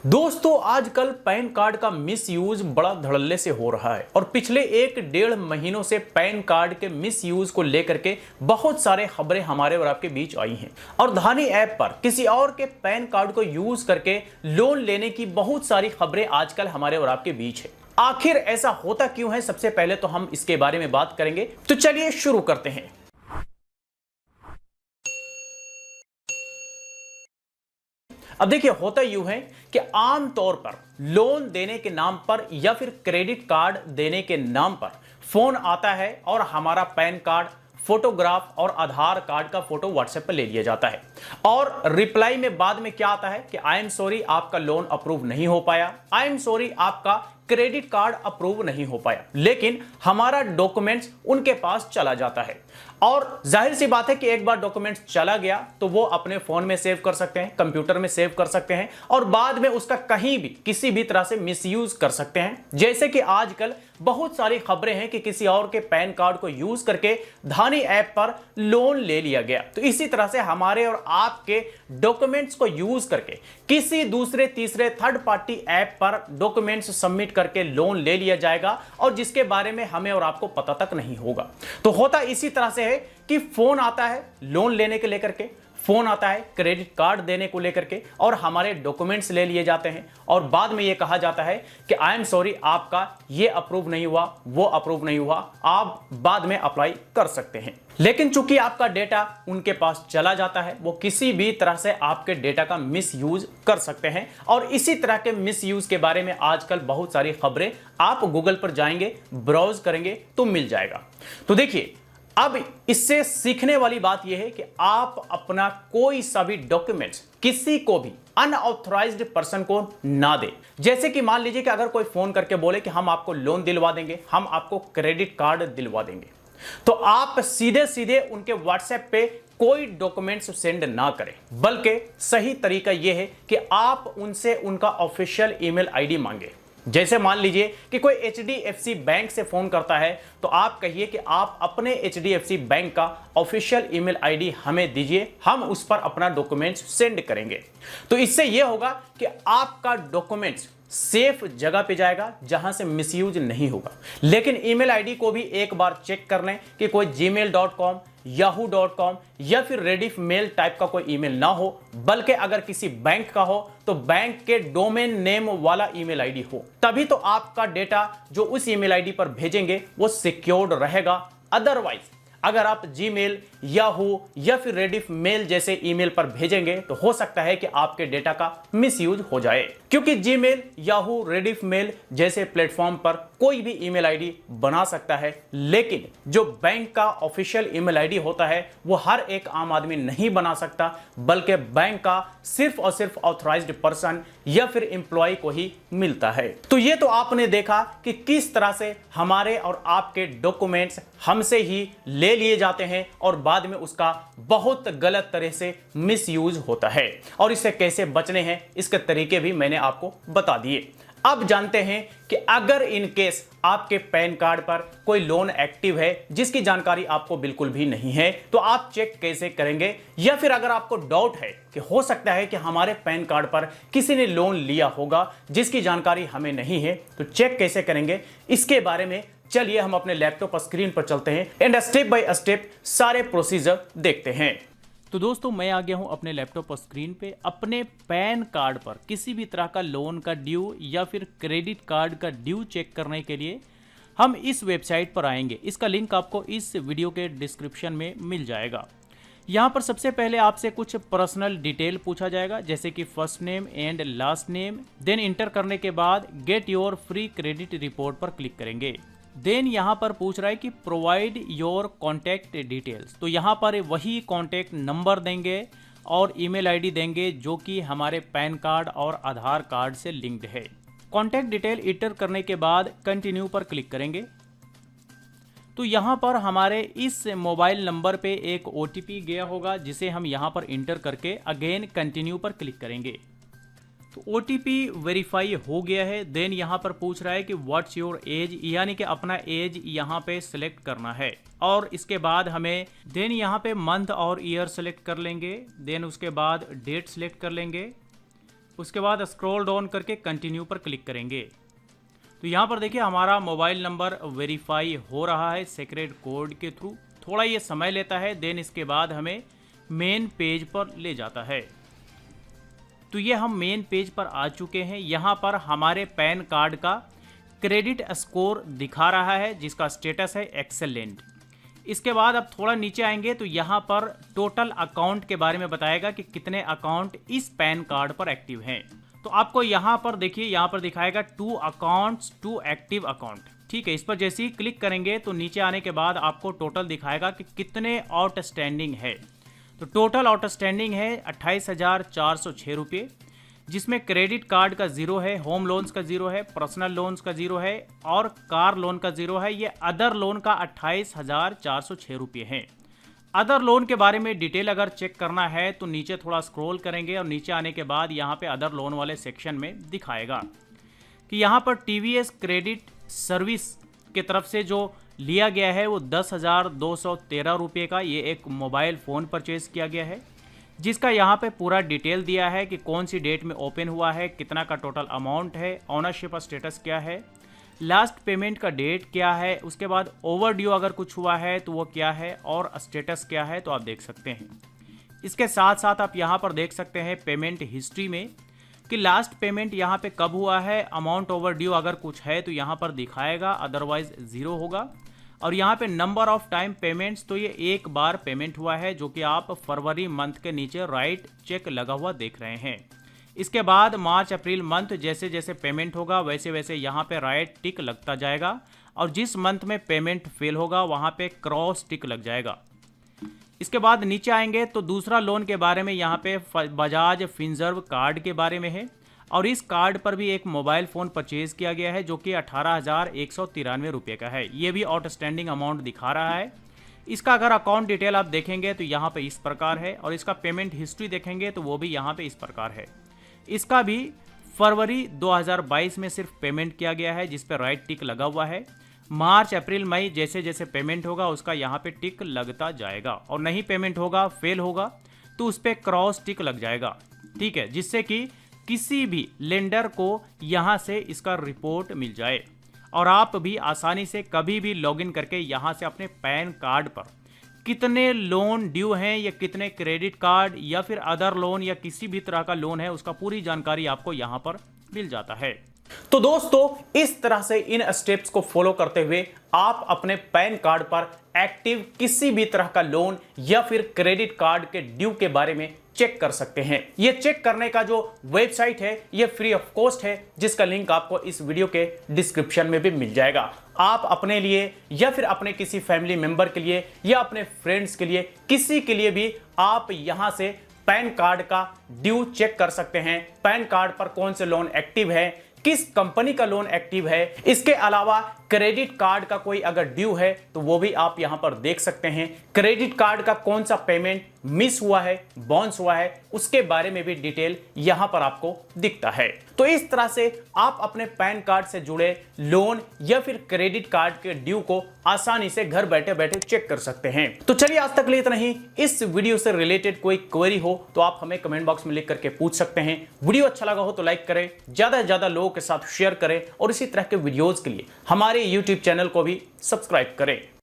दोस्तों आजकल pan card का मिस यूज बड़ा धड़ल्ले से हो रहा है और पिछले 1-1.5 महीनों से पैन कार्ड के मिस यूज को लेकर के बहुत सारे खबरें हमारे और आपके बीच आई हैं और धानी ऐप पर किसी और के पैन कार्ड को यूज करके लोन लेने की बहुत सारी खबरें आजकल हमारे और आपके बीच है। आखिर ऐसा होता क्यों है, सबसे पहले तो हम इसके बारे में बात करेंगे। तो चलिए शुरू करते हैं। अब देखिए, होता यूं है कि आम तौर पर लोन देने के नाम पर या फिर क्रेडिट कार्ड देने के नाम पर फोन आता है और हमारा पैन कार्ड, फोटोग्राफ और आधार कार्ड का फोटो व्हाट्सएप पर ले लिया जाता है और रिप्लाई में बाद में क्या आता है कि आई एम सॉरी, आपका लोन अप्रूव नहीं हो पाया, आई एम सॉरी, आपका क्रेडिट कार्ड अप्रूव नहीं हो पाया। लेकिन हमारा डॉक्यूमेंट्स उनके पास चला जाता है और जाहिर सी बात है कि एक बार डॉक्यूमेंट्स चला गया तो वो अपने फोन में सेव कर सकते हैं, कंप्यूटर में सेव कर सकते हैं और बाद में उसका कहीं भी किसी भी तरह से मिसयूज कर सकते हैं। जैसे कि आजकल बहुत सारी खबरें हैं कि किसी और के पैन कार्ड को यूज करके धानी ऐप पर लोन ले लिया गया। तो इसी तरह से हमारे और आपके डॉक्यूमेंट्स को यूज करके किसी दूसरे तीसरे थर्ड पार्टी ऐप पर डॉक्यूमेंट्स सबमिट करके लोन ले लिया जाएगा और जिसके बारे में हमें और आपको पता तक नहीं होगा। तो होता इसी तरह से है कि फोन आता है लोन लेने के लेकर के, फोन आता है क्रेडिट कार्ड देने को लेकर के और हमारे डॉक्यूमेंट्स ले लिए जाते हैं और बाद में यह कहा जाता है कि आई एम सॉरी, आपका ये अप्रूव नहीं हुआ, वो अप्रूव नहीं हुआ, आप बाद में अप्लाई कर सकते हैं। लेकिन चूंकि आपका डेटा उनके पास चला जाता है, वो किसी भी तरह से आपके डेटा का मिस यूज कर सकते हैं और इसी तरह के मिस यूज के बारे में आजकल बहुत सारी खबरें आप गूगल पर जाएंगे, ब्राउज करेंगे तो मिल जाएगा। तो देखिए, अब इससे सीखने वाली बात यह है कि आप अपना कोई सा भी डॉक्यूमेंट्स किसी को भी अनऑथराइज्ड पर्सन को ना दे। जैसे कि मान लीजिए कि अगर कोई फोन करके बोले कि हम आपको लोन दिलवा देंगे, हम आपको क्रेडिट कार्ड दिलवा देंगे, तो आप सीधे सीधे उनके व्हाट्सएप पे कोई डॉक्यूमेंट्स सेंड ना करें, बल्कि सही तरीका यह है कि आप उनसे उनका ऑफिशियल ईमेल आईडी मांगे। जैसे मान लीजिए कि कोई HDFC बैंक से फोन करता है तो आप कहिए कि आप अपने HDFC बैंक का ऑफिशियल ईमेल आईडी हमें दीजिए, हम उस पर अपना डॉक्यूमेंट्स सेंड करेंगे। तो इससे यह होगा कि आपका डॉक्यूमेंट्स सेफ जगह पे जाएगा जहां से मिसयूज नहीं होगा। लेकिन ईमेल आईडी को भी एक बार चेक कर लें कि कोई gmail.com, yahoo.com या फिर रेडिफ मेल टाइप का कोई ईमेल ना हो, बल्कि अगर किसी बैंक का हो तो बैंक के डोमेन नेम वाला ईमेल आईडी हो, तभी तो आपका डेटा जो उस ईमेल आईडी पर भेजेंगे वो सिक्योर्ड रहेगा। अदरवाइज अगर आप जीमेल, याहू या फिर रेडिफ मेल जैसे ईमेल पर भेजेंगे तो हो सकता है कि आपके डेटा का मिसयूज हो जाए, क्योंकि जीमेल, याहू, रेडिफ मेल जैसे प्लेटफॉर्म पर कोई भी ईमेल आईडी बना सकता है, लेकिन जो बैंक का ऑफिशियल ईमेल आईडी होता है वो हर एक आम आदमी नहीं बना सकता, बल्कि बैंक का सिर्फ और सिर्फ ऑथराइज्ड पर्सन या फिर एम्प्लॉय को ही मिलता है। तो ये तो आपने देखा कि किस तरह से हमारे और आपके डॉक्यूमेंट्स हमसे ही ले लिए जाते हैं और बाद में उसका बहुत गलत तरह से मिसयूज होता है और इससे कैसे बचने हैं इसके तरीके भी मैंने आपको बता दिए। अब जानते हैं कि अगर इन केस आपके पैन कार्ड पर कोई लोन एक्टिव है जिसकी जानकारी आपको बिल्कुल भी नहीं है तो आप चेक कैसे करेंगे, या फिर अगर आपको डाउट है कि हो सकता है कि हमारे पैन कार्ड पर किसी ने लोन लिया होगा जिसकी जानकारी हमें नहीं है, तो चेक कैसे करेंगे इसके बारे में चलिए हम अपने लैपटॉप स्क्रीन पर चलते हैं एंड स्टेप बाय स्टेप सारे प्रोसीजर देखते हैं। तो दोस्तों, मैं आ गया हूं अपने लैपटॉप स्क्रीन पे। अपने पैन कार्ड पर किसी भी तरह का लोन का ड्यू या फिर क्रेडिट कार्ड का ड्यू चेक करने के लिए हम इस वेबसाइट पर आएंगे। इसका लिंक आपको इस वीडियो के डिस्क्रिप्शन में मिल जाएगा। यहाँ पर सबसे पहले आपसे कुछ पर्सनल डिटेल पूछा जाएगा, जैसे कि first name and last name. Then enter करने के बाद get your free credit report पर क्लिक करेंगे। देन यहाँ पर पूछ रहा है कि प्रोवाइड योर कॉन्टैक्ट डिटेल्स, तो यहाँ पर वही कॉन्टैक्ट नंबर देंगे और ईमेल आईडी देंगे जो कि हमारे पैन कार्ड और आधार कार्ड से लिंक्ड है। कॉन्टैक्ट डिटेल इंटर करने के बाद कंटिन्यू पर क्लिक करेंगे। तो यहाँ पर हमारे इस मोबाइल नंबर पे एक OTP गया होगा जिसे हम यहाँ पर इंटर करके अगेन कंटिन्यू पर क्लिक करेंगे। तो OTP वेरीफाई हो गया है। देन यहाँ पर पूछ रहा है कि व्हाट्स योर एज, यानी कि अपना एज यहाँ पे सिलेक्ट करना है और इसके बाद हमें देन यहाँ पे मंथ और ईयर सेलेक्ट कर लेंगे। देन उसके बाद डेट सेलेक्ट कर लेंगे। उसके बाद स्क्रॉल डाउन करके कंटिन्यू पर क्लिक करेंगे। तो यहाँ पर देखिए हमारा मोबाइल नंबर वेरीफाई हो रहा है सीक्रेट कोड के थ्रू। थोड़ा ये समय लेता है, देन इसके बाद हमें मेन पेज पर ले जाता है। तो ये हम मेन पेज पर आ चुके हैं। यहाँ पर हमारे पैन कार्ड का क्रेडिट स्कोर दिखा रहा है जिसका स्टेटस है एक्सेलेंट। इसके बाद अब थोड़ा नीचे आएंगे तो यहाँ पर टोटल अकाउंट के बारे में बताएगा कि कितने अकाउंट इस पैन कार्ड पर एक्टिव हैं। तो आपको यहाँ पर देखिए, यहाँ पर दिखाएगा 2 अकाउंट्स 2 एक्टिव अकाउंट। ठीक है, इस पर जैसे ही क्लिक करेंगे तो नीचे आने के बाद आपको टोटल दिखाएगा कि कितने आउटस्टैंडिंग है। तो टोटल आउटस्टैंडिंग है 28,406 रुपये, जिसमें क्रेडिट कार्ड का 0 है, होम लोन्स का 0 है, पर्सनल लोन्स का 0 है और कार लोन का 0 है। ये अदर लोन का 28,406 रुपये हैं। अदर लोन के बारे में डिटेल अगर चेक करना है तो नीचे थोड़ा स्क्रॉल करेंगे और नीचे आने के बाद यहाँ पे अदर लोन वाले सेक्शन में दिखाएगा कि यहाँ पर टीवीएस क्रेडिट सर्विस के तरफ से जो लिया गया है वो 10,213 रुपये का ये एक मोबाइल फ़ोन परचेज़ किया गया है, जिसका यहाँ पे पूरा डिटेल दिया है कि कौन सी डेट में ओपन हुआ है, कितना का टोटल अमाउंट है, ऑनरशिप स्टेटस क्या है, लास्ट पेमेंट का डेट क्या है, उसके बाद ओवर ड्यू अगर कुछ हुआ है तो वो क्या है और स्टेटस क्या है, तो आप देख सकते हैं। इसके साथ साथ आप यहाँ पर देख सकते हैं पेमेंट हिस्ट्री में कि लास्ट पेमेंट यहाँ पे कब हुआ है, अमाउंट ओवर ड्यू अगर कुछ है तो यहाँ पर दिखाएगा, अदरवाइज 0 होगा। और यहाँ पे नंबर ऑफ टाइम पेमेंट्स, तो ये एक बार पेमेंट हुआ है जो कि आप फरवरी मंथ के नीचे राइट चेक लगा हुआ देख रहे हैं। इसके बाद मार्च अप्रैल मंथ जैसे जैसे पेमेंट होगा वैसे वैसे यहाँ पे राइट टिक लगता जाएगा और जिस मंथ में पेमेंट फेल होगा वहाँ पे क्रॉस टिक लग जाएगा। इसके बाद नीचे आएंगे तो दूसरा लोन के बारे में यहाँ पे बजाज फिनसर्व कार्ड के बारे में है और इस कार्ड पर भी एक मोबाइल फ़ोन परचेज किया गया है जो कि 18,193 रुपये का है। ये भी आउटस्टैंडिंग अमाउंट दिखा रहा है। इसका अगर अकाउंट डिटेल आप देखेंगे तो यहाँ पे इस प्रकार है और इसका पेमेंट हिस्ट्री देखेंगे तो वो भी यहाँ पे इस प्रकार है। इसका भी फरवरी 2022 में सिर्फ पेमेंट किया गया है जिस पे राइट टिक लगा हुआ है। मार्च अप्रैल मई जैसे जैसे पेमेंट होगा उसका यहाँ पे टिक लगता जाएगा और नहीं पेमेंट होगा, फेल होगा तो उस पर क्रॉस टिक लग जाएगा। ठीक है, जिससे कि किसी भी लेंडर को यहाँ से इसका रिपोर्ट मिल जाए और आप भी आसानी से कभी भी लॉगिन करके यहाँ से अपने पैन कार्ड पर कितने लोन ड्यू हैं या कितने क्रेडिट कार्ड या फिर अदर लोन या किसी भी तरह का लोन है उसका पूरी जानकारी आपको यहाँ पर मिल जाता है। तो दोस्तों, इस तरह से इन स्टेप्स को फॉलो करते हुए आप अपने पैन कार्ड पर एक्टिव किसी भी तरह का लोन या फिर क्रेडिट कार्ड के ड्यू के बारे में चेक कर सकते हैं। ये चेक करने का जो वेबसाइट है ये फ्री ऑफ कॉस्ट है, जिसका लिंक आपको इस वीडियो के डिस्क्रिप्शन में भी मिल जाएगा। आप अपने लिए या फिर अपने किसी फैमिली मेंबर के लिए या अपने फ्रेंड्स के लिए, किसी के लिए भी आप यहां से पैन कार्ड का ड्यू चेक कर सकते हैं। पैन कार्ड पर कौन से लोन एक्टिव है, किस कंपनी का लोन एक्टिव है, इसके अलावा क्रेडिट कार्ड का कोई अगर ड्यू है तो वो भी आप यहां पर देख सकते हैं। क्रेडिट कार्ड का कौन सा पेमेंट मिस हुआ है, बाउंस हुआ है, उसके बारे में भी डिटेल यहां पर आपको दिखता है। तो इस तरह से आप अपने पैन कार्ड से जुड़े लोन या फिर क्रेडिट कार्ड के ड्यू को आसानी से घर बैठे बैठे चेक कर सकते हैं। तो चलिए, आज तक लिए इतना ही। इस वीडियो से रिलेटेड कोई क्वेरी हो तो आप हमें कमेंट बॉक्स में लिख करके पूछ सकते हैं। वीडियो अच्छा लगा हो तो लाइक करें, ज्यादा से ज्यादा लोगों के साथ शेयर करें और इसी तरह के वीडियोज के लिए हमारे YouTube चैनल को भी सब्सक्राइब करें।